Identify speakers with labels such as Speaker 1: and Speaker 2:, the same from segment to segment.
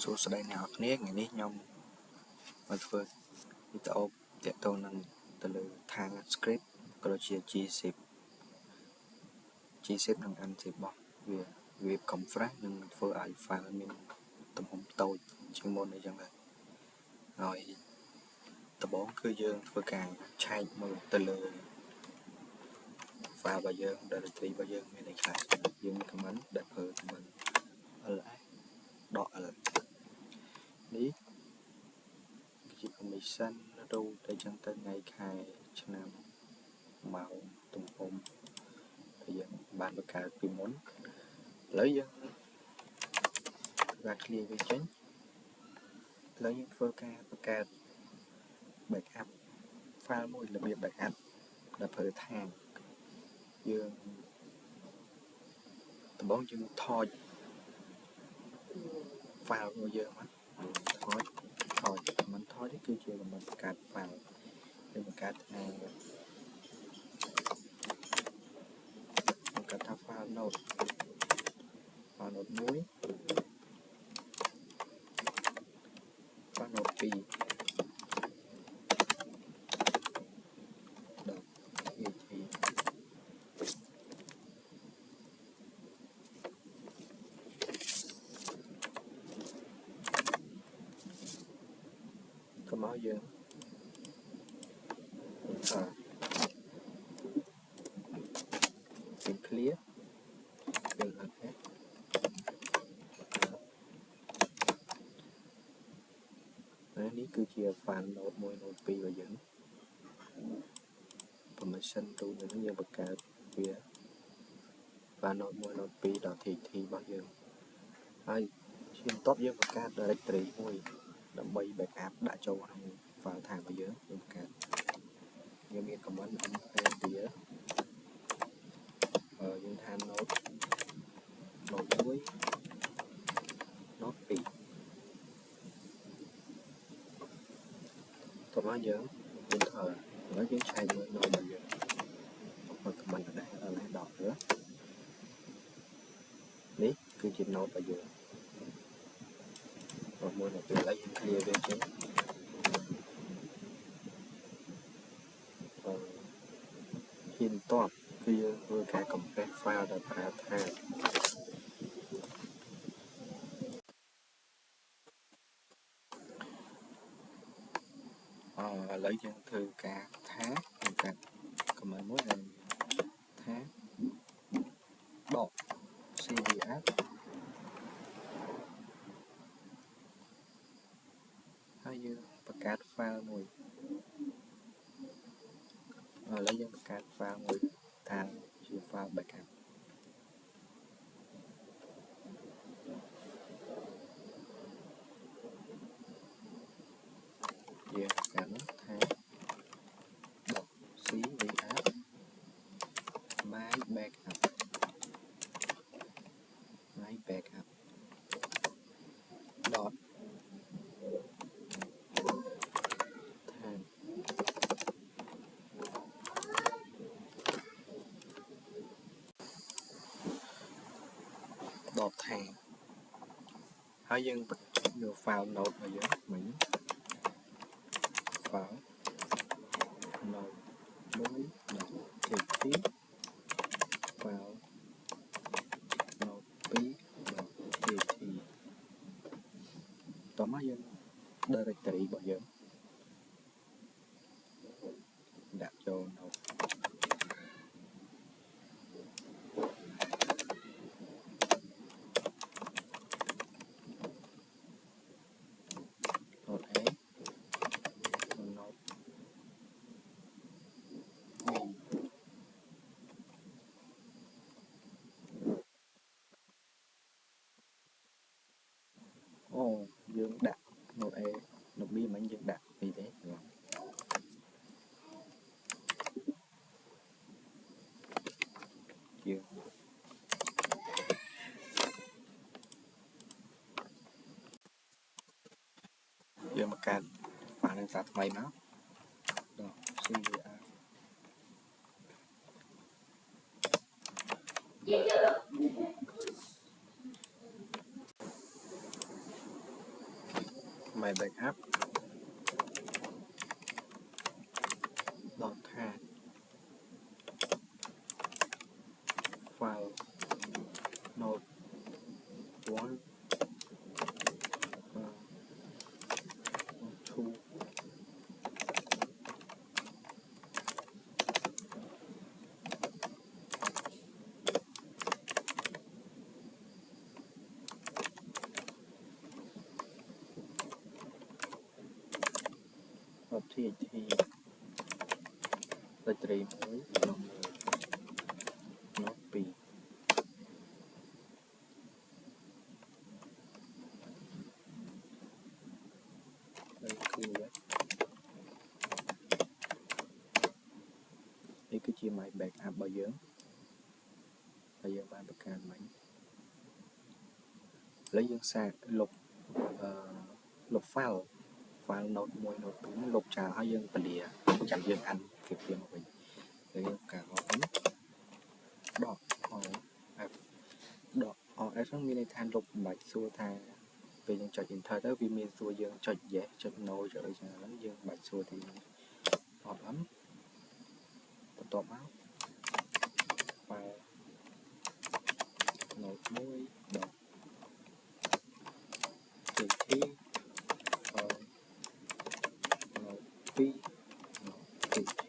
Speaker 1: សួស្តីអ្នកនរគ្នាថ្ងៃនេះខ្ញុំមកធ្វើវីដេអូទាក់ទងនឹងទៅលើថា script ក៏ដូចជា G10 និង unzip របស់វា compress និងធ្វើឲ្យ file មានទំហំតូចជាងមុនអីចឹងដែរហើយដំបូងគឺយើងធ្វើការឆែកមើលទៅលើ file របស់យើង directory របស់យើងមានអីខ្លះយើងមាន command ដែលប្រើ command ls.l នេះជា permission root ទៅចឹងទៅថ្ងៃខែឆ្នាំម៉ោងទំហំដែលយើងបានបង្កើតពីមុនឥឡូវយើងclear វាចេញឥឡូវយើងធ្វើការបង្កើត backup file មួយរបៀប backup ដែលប្រើថាយើងដំបូងយើងថត file របស់យើងមកมันថតនេះគឺជាកម្រិតបង្កើត file យើងបង្កើតថាfile node 1 file node 2 ទៅមកយើងclear យើងអត់ទេនេះគឺជា file node 1 node 2របស់យើង permission ទូនឹងយើងបង្កើតវា file node 1 node 2 .txt របស់យើងហើយជាបន្ទាប់យើងបង្កើត directory មួយដើម្បី backup ដាក់ចូលក្នុង file ថារបស់យើងបង្កើតយើងមាន command npm យើងថា node 1 node 2តោះមកយើងធ្វើហើយយើងឆែកមើល node របស់យើងមក command ដែរls.l នេះគឺជា node របស់យើងមួយនៅពេលឥឡូវយើង clear វាចេញជាបន្ទាប់គឺយើងធ្វើការ compress file ដែលប្រើថាឥឡូវយើងធ្វើការថាបង្កើត command មួយដែលថាដក cvs ហើយយើងបង្កើត file មួយឥឡូវយើងបង្កើត file មួយថាជា file backup យើងបង្កើតថាដក cvs my backup dotថាហើយយើងយក file node របស់យើងមិញ file node 1.txt file node 2.txt តោះមកយើង directory របស់យើងដាក់ចូល nodeយើងដាក់ node A node B មិញយើងដាក់ពីទេយើងបង្កើត file នឹងសាថ្មីមកដល់ cvr my backup dot tag file node 1 node 2 .txt directory 1 node 2 đâyគឺ web នេះគឺជា my backup របស់យើងហើយយើងបានបង្កើតមិញឥឡូវយើងសាកលុប file node 1 node 2 លុបចោលហើយយើងពលាចាំយើងអានគេព្រាមកវិញហើយយើងកាត់វិញដក OF ហ្នឹងមានន័យថាលុបមិនបាច់សួរថាពេលយើងចុច enter ទៅវាមានសួរយើងចុច yes ចុច no ចុចអីចឹងហ្នឹងយើងមិនបាច់សួរទេអត់អឹមបន្ទាប់មក file node 1 ដក txt file node 2 txt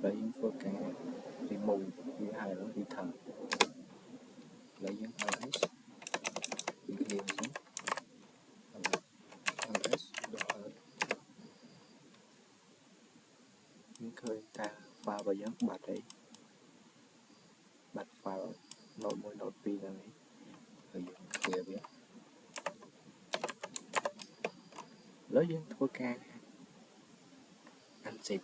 Speaker 1: ហើយយើងធ្វើការ remove វាហើយឡើង return ហើយយើង ls យើង clear សិន ls ដក យើងឃើញថា file របស់យើងបាត់ហើយបាត់ file node 1 node 2ហ្នឹងហើយយើង clear វាឥឡូវយើងធ្វើការ unzip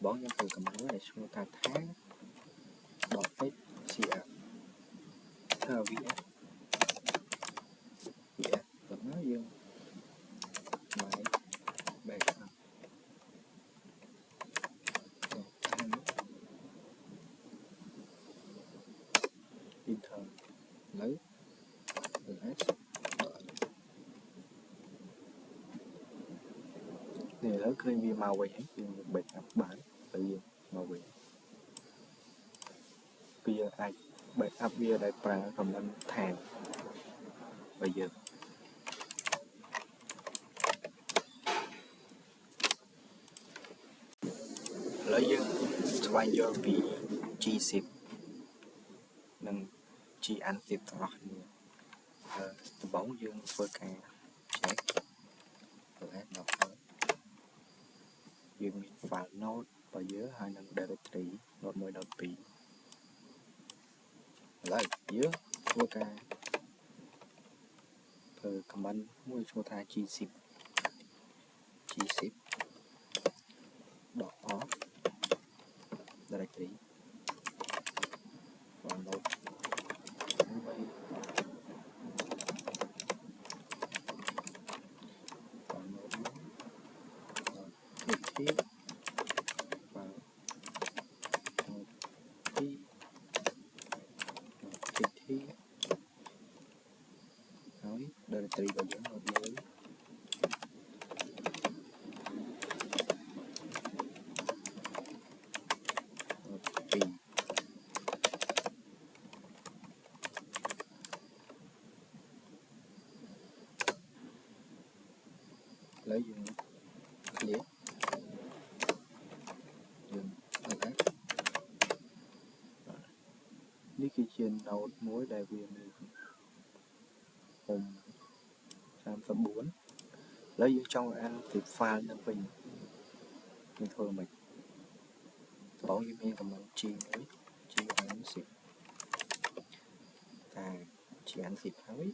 Speaker 1: បងយើងធ្វើ command ដែលឈ្មោះថា tag.hcf vf ទៅមកយើង my backup enter នៅ ls នេះឥឡូវឃើញវាមកវិញហើយយើង backup បានហើយយើងមកវិញគឺយើងអាច backup វាដោយប្រើ command tag របស់យើងឥឡូវយើងស្វែងយល់ពី gzip និង gunzip ទាំងអស់គ្នាដំបូងយើងធ្វើការ check ls ដល់ហើយយើងមាន file node របស់យើងហើយនិង directory node 1 node 2ឥឡូវយើងធ្វើការធ្វើ command មួយឈ្មោះថា gzip .off directory file node 1 file node 1 txt file node 2 txt ហើយ directory របស់យើង node 1 node 2ឥឡូវយើង clear យើង OK នេះគឺជា node មួយដែលវានៅhome 34ឥឡូវយើងចង់អានពី file នឹងវិញយើងធ្វើមិនដំបូងយើងមាន command g មួយ gunzip តែ gunzip ហើយ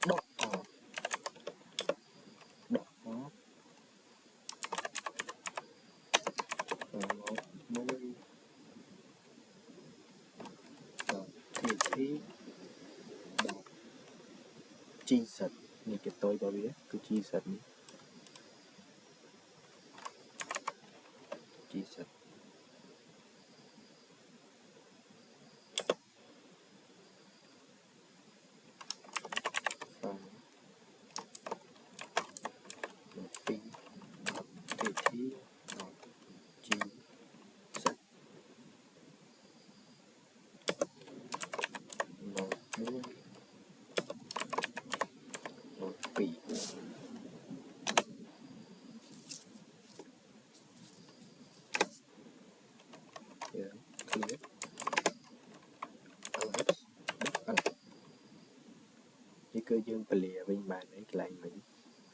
Speaker 1: ដក off 1 txt gz នេះគេតូចរបស់វាគឺ gz នេះ gz គឺយើងពលាវិញបានឯងកន្លែងវិញ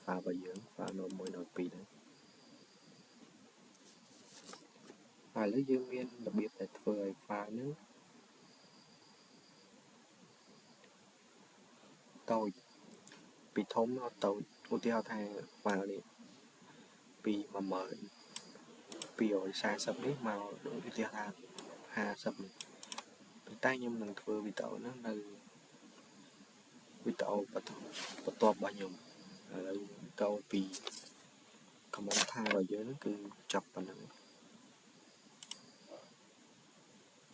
Speaker 1: file របស់យើង file node 1 node 2ហ្នឹងហើយឥឡូវយើងមានរបៀបដែលធ្វើឲ្យ file ហ្នឹងតូចពីធំដល់តូចឧទាហរណ៍ថា file នេះពី10040នេះមកឧទាហរណ៍ថា50នេះប៉ុន្តែខ្ញុំនឹងធ្វើវីដេអូហ្នឹងនៅវីដេអូបន្ទាប់របស់ខ្ញុំឥឡូវវីដេអូពី comment ថារបស់យើងហ្នឹងគឺចប់ប៉ុណ្ណឹង